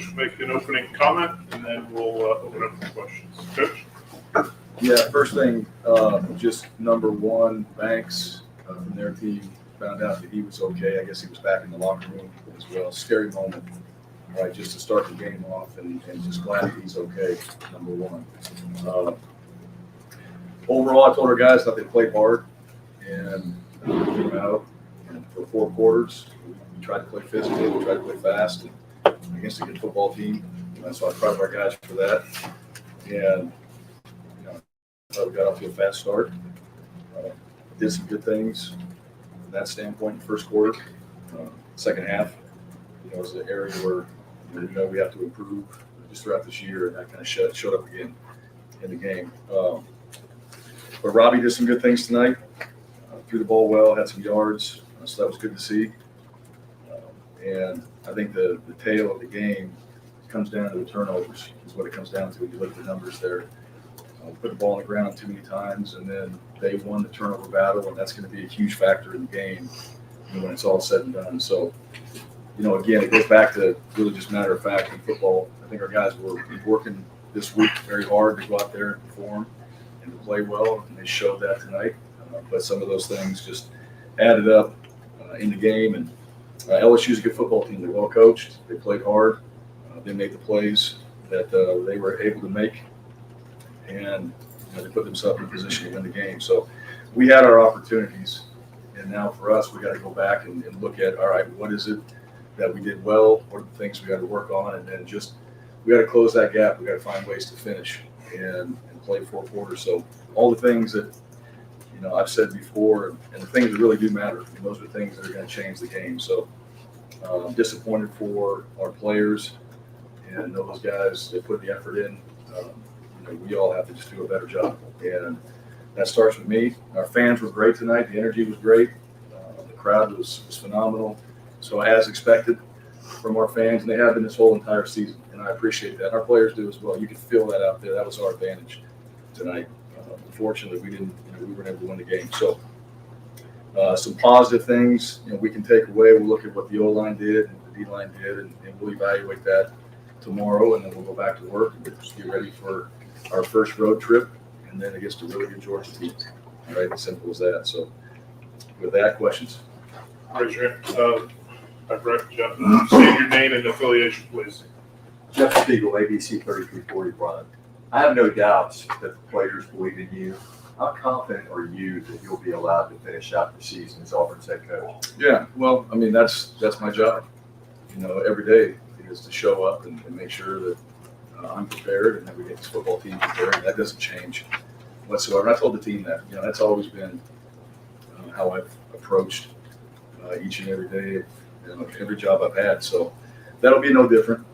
Coach make an opening comment, and then we'll open up for questions. Coach? Yeah, first thing, just number one, Banks from their team found out that he was okay. I guess he was back in the locker room as well. Scary moment, right, just to start the game off, and just glad that he's okay, number one. Overall, I told our guys that they played hard and came out and for 4 quarters. We tried to play physically, we tried to play fast against a good football team. So I'm proud of our guys for that. And we got off to a fast start. Did some good things from that standpoint in the first quarter. Second half, was an area where we have to improve just throughout this year, and that kind of showed up again in the game. But Robbie did some good things tonight. Threw the ball well, had some yards, so that was good to see. And I think the tail of the game comes down to the turnovers, is what it comes down to when you look at the numbers there. Put the ball on the ground too many times, and then they won the turnover battle, and that's going to be a huge factor in the game when it's all said and done. So, again, it goes back to really just matter of fact in football. I think our guys were working this week very hard to go out there and perform and to play well, and they showed that tonight. But some of those things just added up in the game. And LSU is a good football team. They're well coached. They played hard. They made the plays that they were able to make. And they put themselves in a position to win the game. So we had our opportunities, and now for us, we got to go back and look at, all right, what is it that we did well? What are the things we got to work on? And then we got to close that gap. We got to find ways to finish and play 4 quarters. So all the things that I've said before, and the things that really do matter, and those are the things that are going to change the game. So I'm disappointed for our players, and those guys, they put the effort in. We all have to just do a better job, and that starts with me. Our fans were great tonight. The energy was great. The crowd was phenomenal. So as expected from our fans, and they have been this whole entire season, and I appreciate that. Our players do as well. You can feel that out there. That was our advantage tonight. Unfortunately, we weren't able to win the game. So some positive things we can take away. We'll look at what the O-line did and the D-line did, and we'll evaluate that tomorrow, and then we'll go back to work and just get ready for our first road trip, and then against a really good Georgia team. All right, as simple as that. So with that, questions? Raise your hand. I've read Jeff. State your name and affiliation, please. Jeff Spiegel, ABC 3340 Bryan. I have no doubts that the players believe in you. How confident are you that you'll be allowed to finish out the season as Auburn's head coach? Yeah, well, I mean, that's my job. Every day is to show up and make sure that I'm prepared and that we get this football team prepared. That doesn't change whatsoever. I told the team that. That's always been how I've approached each and every day, every job I've had. So that'll be no different.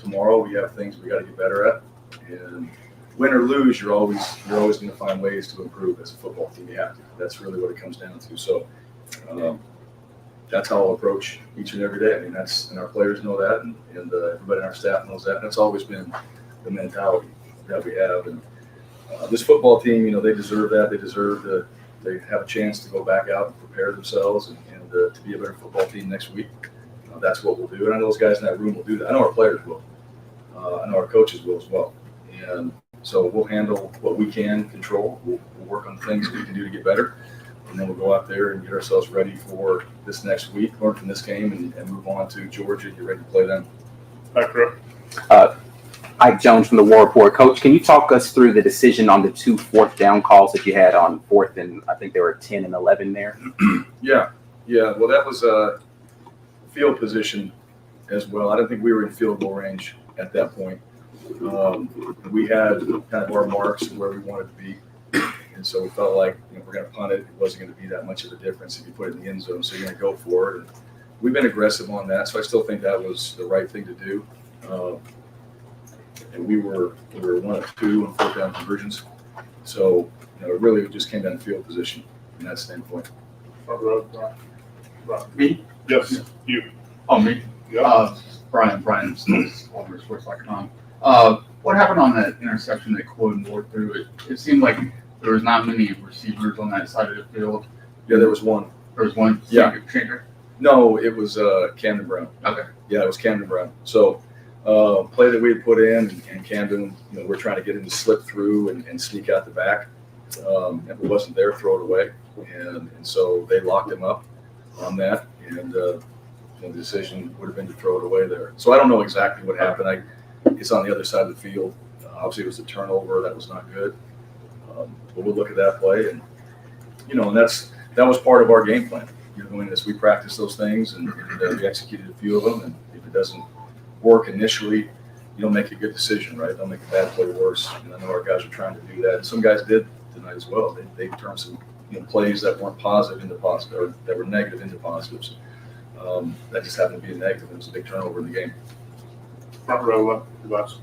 Tomorrow we have things we got to get better at, and win or lose, you're always going to find ways to improve as a football team. You have to. That's really what it comes down to. So that's how I'll approach each and every day. I mean, and our players know that, and everybody in our staff knows that. And that's always been the mentality that we have. And this football team, they deserve that. They deserve they have a chance to go back out and prepare themselves and to be a better football team next week. That's what we'll do. And I know those guys in that room will do that. I know our players will. I know our coaches will as well. And so we'll handle what we can control. We'll work on things we can do to get better. And then we'll go out there and get ourselves ready for this next week, learn from this game, and move on to Georgia, get ready to play them. Back row. Ike Jones from the War Report. Coach, can you talk us through the decision on the 2 fourth down calls that you had on 4th and I think there were 10 and 11 there? Yeah. Well, that was a field position as well. I don't think we were in field goal range at that point. We had kind of our marks where we wanted to be. And so we felt like we're going to punt it. It wasn't going to be that much of a difference if you put it in the end zone. So you're going to go for it. And we've been aggressive on that. So I still think that was the right thing to do. And we were 1 of 2 on 4th down conversions. So it really just came down to field position from that standpoint. Front row, Brian. Me? Yes, you. Oh, me? Yeah. Brian, AuburnSports.com. What happened on that interception that Quoden wore through? It seemed like there was not many receivers on that side of the field. Yeah, there was one. There was one Yeah. changer. No, it was Camden Brown. Okay. Yeah, it was Camden Brown. So play that we had put in, and Camden, we're trying to get him to slip through and sneak out the back. If it wasn't there, throw it away. And so they locked him up on that, and the decision would have been to throw it away there. So I don't know exactly what happened. It's on the other side of the field. Obviously, it was a turnover. That was not good. But we'll look at that play, and and that was part of our game plan. Doing this, we practiced those things, and we executed a few of them. And if it doesn't work initially, you don't make a good decision, right? Don't make a bad play worse. And I know our guys are trying to do that, and some guys did tonight as well. They turned some plays that weren't positive into positive, or that were negative into positives. That just happened to be a negative. It was a big turnover in the game. Front row left, Tobias.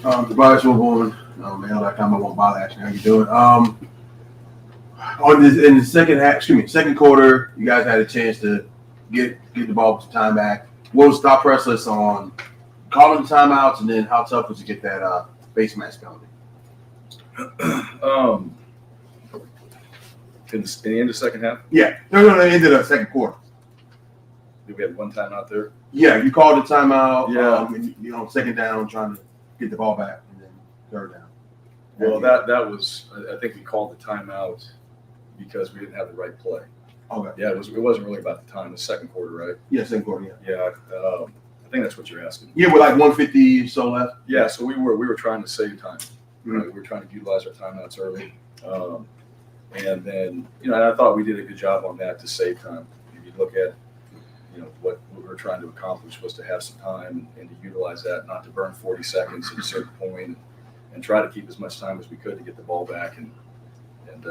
Tobias Wilborn, man, like I won't bother asking how you doing. In the second quarter, you guys had a chance to get the ball with the time back. What was the thought process on calling the timeouts, and then how tough was it to get that face mask penalty? In the end of the second half, Yeah, no, end of the second quarter. we had one time out there. Yeah, you called the timeout. Yeah. And, second down, trying to get the ball back, and then third down. Well, that was, I think we called the timeout because we didn't have the right play. Okay. Yeah, it wasn't really about the time. The second quarter, right? Yeah, second quarter. Yeah. Yeah, I think that's what you're asking. Yeah, with like 150 so left. Yeah, so we were trying to save time. Mhm. Right? We were trying to utilize our timeouts early, and then and I thought we did a good job on that to save time. If you look at what we were trying to accomplish was to have some time and to utilize that, not to burn 40 seconds at a certain point, and try to keep as much time as we could to get the ball back and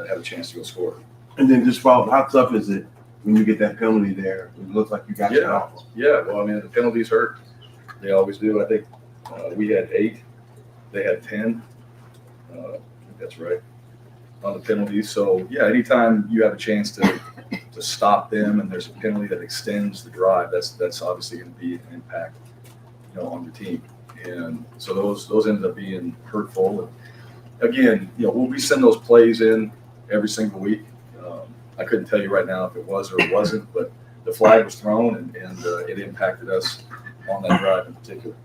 have a chance to go score. And then just follow. How tough is it when you get that penalty there? It looks like you got it off. Yeah, well, I mean, the penalties hurt. They always do. I think we had 8. They had 10. I think that's right on the penalties. So, yeah, anytime you have a chance to stop them and there's a penalty that extends the drive, that's obviously going to be an impact, on the team. And so those ended up being hurtful. And again, we send those plays in every single week. I couldn't tell you right now if it was or it wasn't, but the flag was thrown and it impacted us on that drive in particular.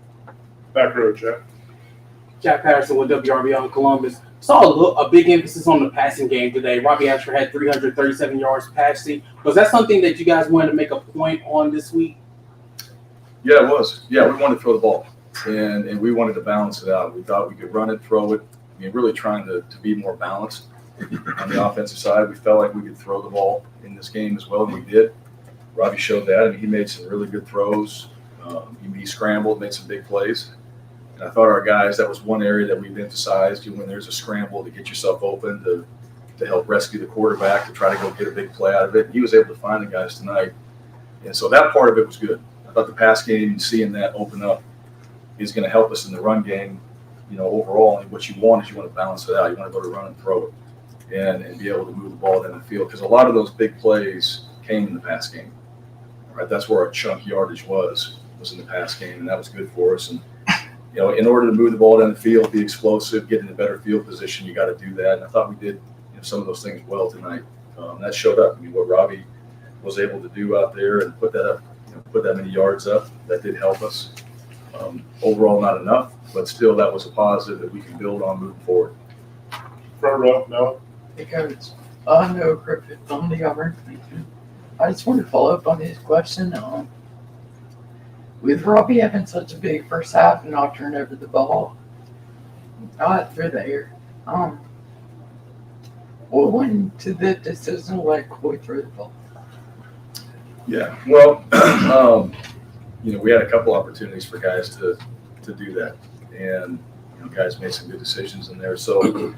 Back row, Jack. Jack Patterson with WRBL in Columbus. Saw a big emphasis on the passing game today. Robbie Asher had 337 yards passing. Was that something that you guys wanted to make a point on this week? Yeah, it was. Yeah, we wanted to throw the ball, and we wanted to balance it out. We thought we could run it, throw it. I mean, really trying to be more balanced on the offensive side. We felt like we could throw the ball in this game as well, and we did. Robbie showed that. I mean, he made some really good throws. He scrambled, made some big plays. And I thought our guys, that was one area that we've emphasized, when there's a scramble to get yourself open, to help rescue the quarterback, to try to go get a big play out of it. And he was able to find the guys tonight. And so that part of it was good. I thought the pass game, seeing that open up, is going to help us in the run game, overall. And what you want is you want to balance it out. You want to go to run and throw it and be able to move the ball down the field. Because a lot of those big plays came in the pass game. Right? That's where our chunk yardage was in the pass game, and that was good for us. And in order to move the ball down the field, be explosive, get in a better field position, you got to do that. And I thought we did some of those things well tonight. That showed up. I mean, what Robbie was able to do out there and put that up, put that many yards up, that did help us. Overall, not enough, but still, that was a positive that we can build on moving forward. Front row, Noah. Hey, Coach. Noah Griffith from the Auburn. I just wanted to follow up on his question. With Robbie having such a big first half and not turning over the ball, through the air, what went to the decision to let Coy throw the ball? Yeah, well, we had a couple opportunities for guys to do that, and guys made some good decisions in there. So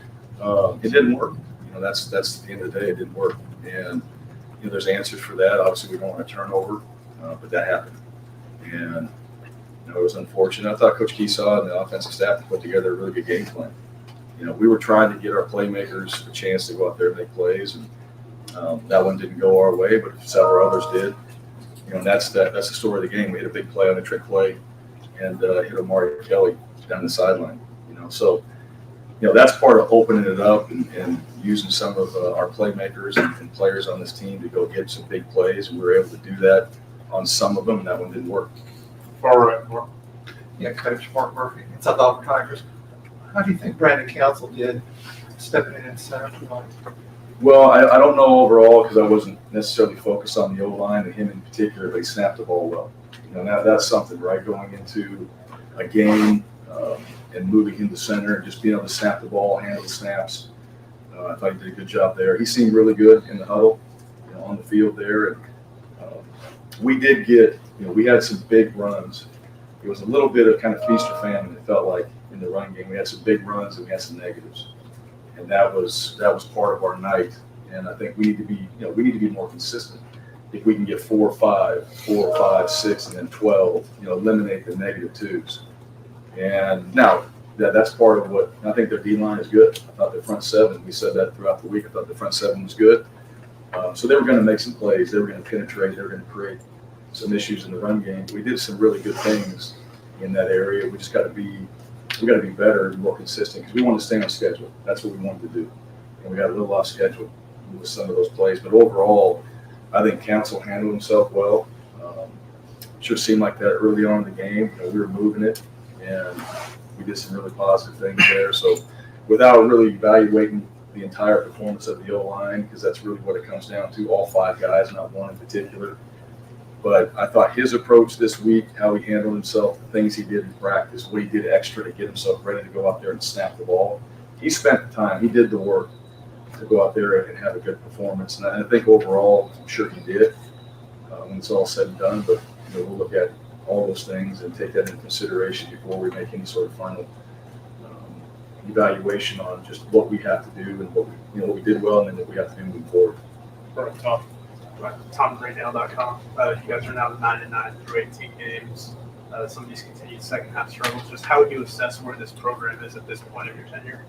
it didn't work. That's the end of the day. It didn't work, and there's answers for that. Obviously, we don't want a turnover, but that happened, and it was unfortunate. I thought Coach Keesaw and the offensive staff put together a really good game plan. We were trying to get our playmakers a chance to go out there and make plays, and that one didn't go our way, but several others did. And that's the story of the game. We hit a big play on a trick play and hit Amari Kelly down the sideline. So that's part of opening it up and using some of our playmakers and players on this team to go get some big plays. And we were able to do that on some of them, and that one didn't work. All right, Mark. Yeah, Coach Mark Murphy. It's up the Auburn Tigers. How do you think Brandon Council did stepping in and center tonight? Well, I don't know overall because I wasn't necessarily focused on the O-line and him in particular, but he snapped the ball well. That's something, right? Going into a game and moving him to center and just being able to snap the ball, handle the snaps. I thought he did a good job there. He seemed really good in the huddle, on the field there. And we did get, we had some big runs. It was a little bit of kind of feast or famine, it felt like, in the run game. We had some big runs and we had some negatives. And that was part of our night. And I think we need to be more consistent. If we can get 4 or 5, 6, and then 12, eliminate the negative twos. And now that's part of what I think their D-line is good. I thought their front seven, we said that throughout the week, I thought the front seven was good. So they were going to make some plays. They were going to penetrate. They were going to create some issues in the run game. We did some really good things in that area. We just got to be better and more consistent because we want to stay on schedule. That's what we wanted to do. And we got a little off schedule with some of those plays. But overall, I think Council handled himself well. Sure seemed like that early on in the game. We were moving it, and we did some really positive things there. So without really evaluating the entire performance of the O-line, because that's really what it comes down to, all 5 guys, not one in particular. But I thought his approach this week, how he handled himself, the things he did in practice, what he did extra to get himself ready to go out there and snap the ball. He spent the time. He did the work to go out there and have a good performance. And I think overall, I'm sure he did when it's all said and done. But we'll look at all those things and take that into consideration before we make any sort of final evaluation on just what we have to do and what we did well and then what we have to do moving forward. All right, Tom. TomGreendale.com. You guys are now 9-9 through 18 games. Some of these continued second half struggles. Just how would you assess where this program is at this point of your tenure?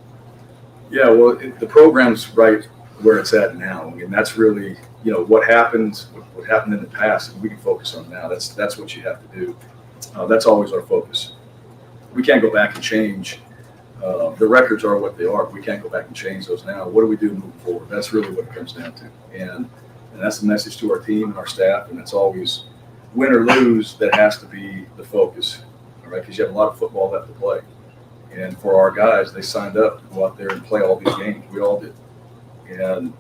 Yeah, well, the program's right where it's at now. I mean, that's really, what happened in the past, and we can focus on now. That's what you have to do. That's always our focus. We can't go back and change. The records are what they are. But we can't go back and change those now. What do we do moving forward? That's really what it comes down to. And that's the message to our team and our staff. And it's always win or lose that has to be the focus, all right? Because you have a lot of football left to play. And for our guys, they signed up to go out there and play all these games. We all did. And,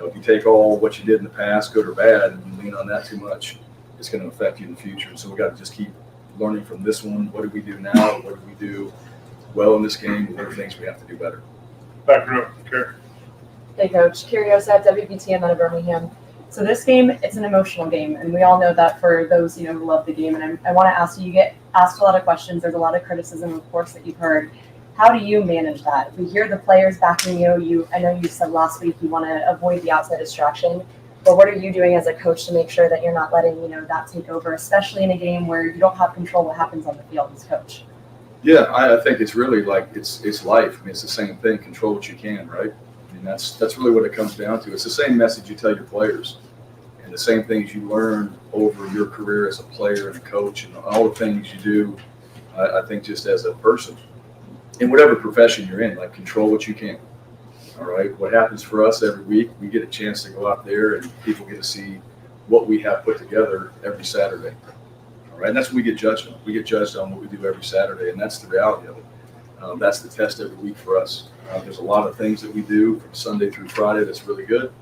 if you take all what you did in the past, good or bad, and you lean on that too much, it's going to affect you in the future. And so we got to just keep learning from this one. What do we do now? What do we do well in this game? What are things we have to do better? Back row, Karen. Hey, Coach. Kyrgios WBTM out of Birmingham. So this game, it's an emotional game, and we all know that for those who love the game. And I want to ask you get asked a lot of questions. There's a lot of criticism, of course, that you've heard. How do you manage that? We hear the players backing you. I know you said last week you want to avoid the outside distraction, but what are you doing as a coach to make sure that you're not letting that take over, especially in a game where you don't have control what happens on the field as coach? Yeah, I think it's really like it's life. I mean, it's the same thing. Control what you can, right? I mean, that's really what it comes down to. It's the same message you tell your players, and the same things you learn over your career as a player and a coach, and all the things you do. I think just as a person, in whatever profession you're in, like control what you can. All right. What happens for us every week? We get a chance to go out there, and people get to see what we have put together every Saturday. All right. And that's what we get judged on. We get judged on what we do every Saturday, and that's the reality of it. That's the test every week for us. There's a lot of things that we do from Sunday through Friday that's really good.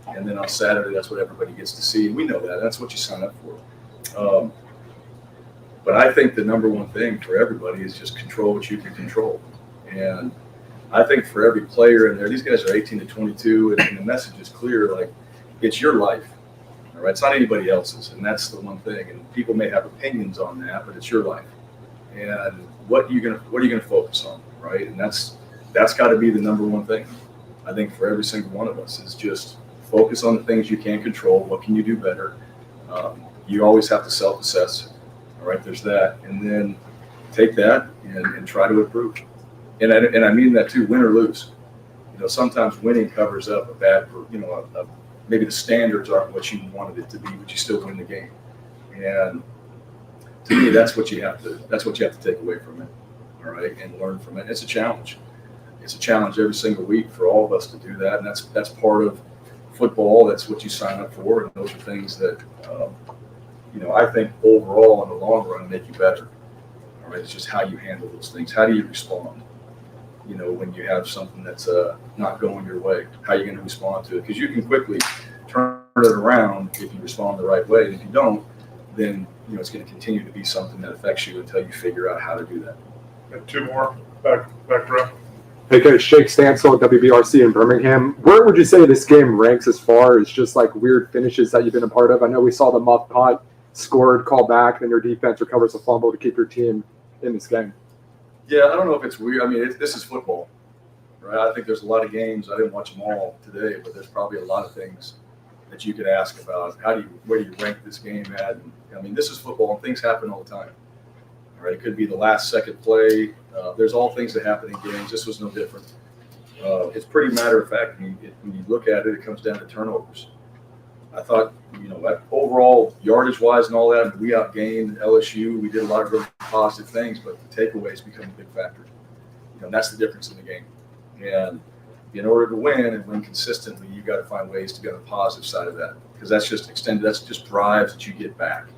And then on Saturday, that's what everybody gets to see. And we know that. That's what you sign up for. But I think the number one thing for everybody is just control what you can control. And I think for every player in there, these guys are 18 to 22, and the message is clear, like, it's your life. All right? It's not anybody else's. And that's the one thing. And people may have opinions on that, but it's your life. And what are you gonna focus on, right? And that's got to be the number one thing. I think for every single one of us is just focus on the things you can control. What can you do better? You always have to self-assess. All right, there's that, and then take that and try to improve. And I mean that too, win or lose. Sometimes winning covers up a bad, maybe the standards aren't what you wanted it to be, but you still win the game. And to me, that's what you have to take away from it. All right, and learn from it. It's a challenge. it's a challenge every single week for all of us to do that, and that's part of football. That's what you sign up for, and those are things that I think overall in the long run make you better. All right, it's just how you handle those things. How do you respond? When you have something that's not going your way, how are you going to respond to it? Because you can quickly turn it around if you respond the right way. And if you don't, then it's going to continue to be something that affects you until you figure out how to do that. Got two more back row. Hey, Coach, Jake Stansel, WBRC in Birmingham. Where would you say this game ranks as far as just like weird finishes that you've been a part of? I know we saw the muff punt, scored, call back, then your defense recovers a fumble to keep your team in this game. Yeah, I don't know if it's weird. I mean, this is football, right? I think there's a lot of games. I didn't watch them all today, but there's probably a lot of things that you could ask about. Where do you rank this game at? And, I mean, this is football, and things happen all the time. All right, it could be the last second play. There's all things that happen in games. This was no different. It's pretty matter of fact. When you look at it, it comes down to turnovers. I thought, overall, yardage-wise and all that, we outgained LSU. We did a lot of really positive things, but the takeaways become a big factor. And that's the difference in the game. And in order to win and win consistently, you've got to find ways to be on the positive side of that, because that's just extended. That's just drives that you get back.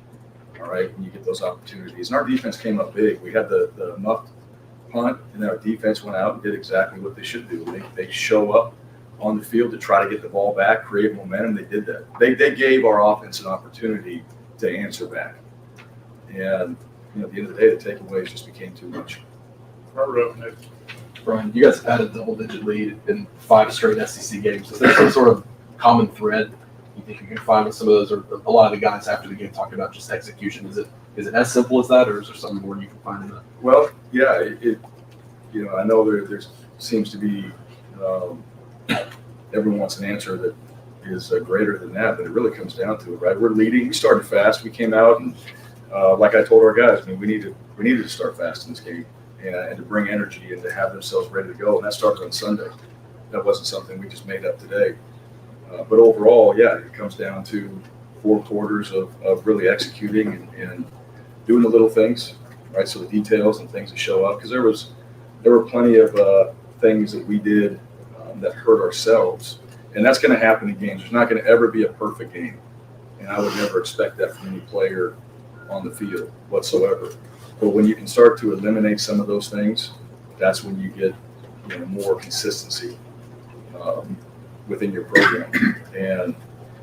All right, and you get those opportunities. And our defense came up big. We had the muffed punt, and then our defense went out and did exactly what they should do. They show up on the field to try to get the ball back, create momentum. They did that. They gave our offense an opportunity to answer back. And at the end of the day, the takeaways just became too much. Front row, Nick. Brian, you guys have had a double-digit lead in 5 straight SEC games. Is there some sort of common thread you think you can find with some of those? Or a lot of the guys after the game talking about just execution. Is it as simple as that, or is there something more you can find in that? Well, yeah, I know there seems to be everyone wants an answer that is greater than that, but it really comes down to it, right? We're leading. We started fast. We came out and, like I told our guys, I mean, we needed to start fast in this game and to bring energy and to have themselves ready to go. And that started on Sunday. That wasn't something we just made up today. But overall, yeah, it comes down to 4 quarters of really executing and doing the little things, right? So the details and things that show up, because there were plenty of things that we did that hurt ourselves, and that's going to happen in games. There's not going to ever be a perfect game, and I would never expect that from any player on the field whatsoever. But when you can start to eliminate some of those things, that's when you get more consistency within your program. And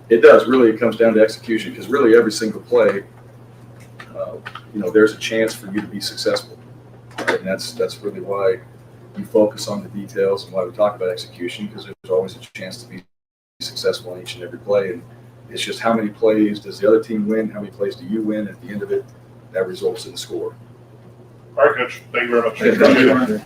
it comes down to execution, because really every single play, there's a chance for you to be successful. Right? And that's really why you focus on the details and why we talk about execution, because there's always a chance to be successful on each and every play. And it's just how many plays does the other team win? How many plays do you win? At the end of it, that results in the score. All right, Coach. Thank you very much. Thank you.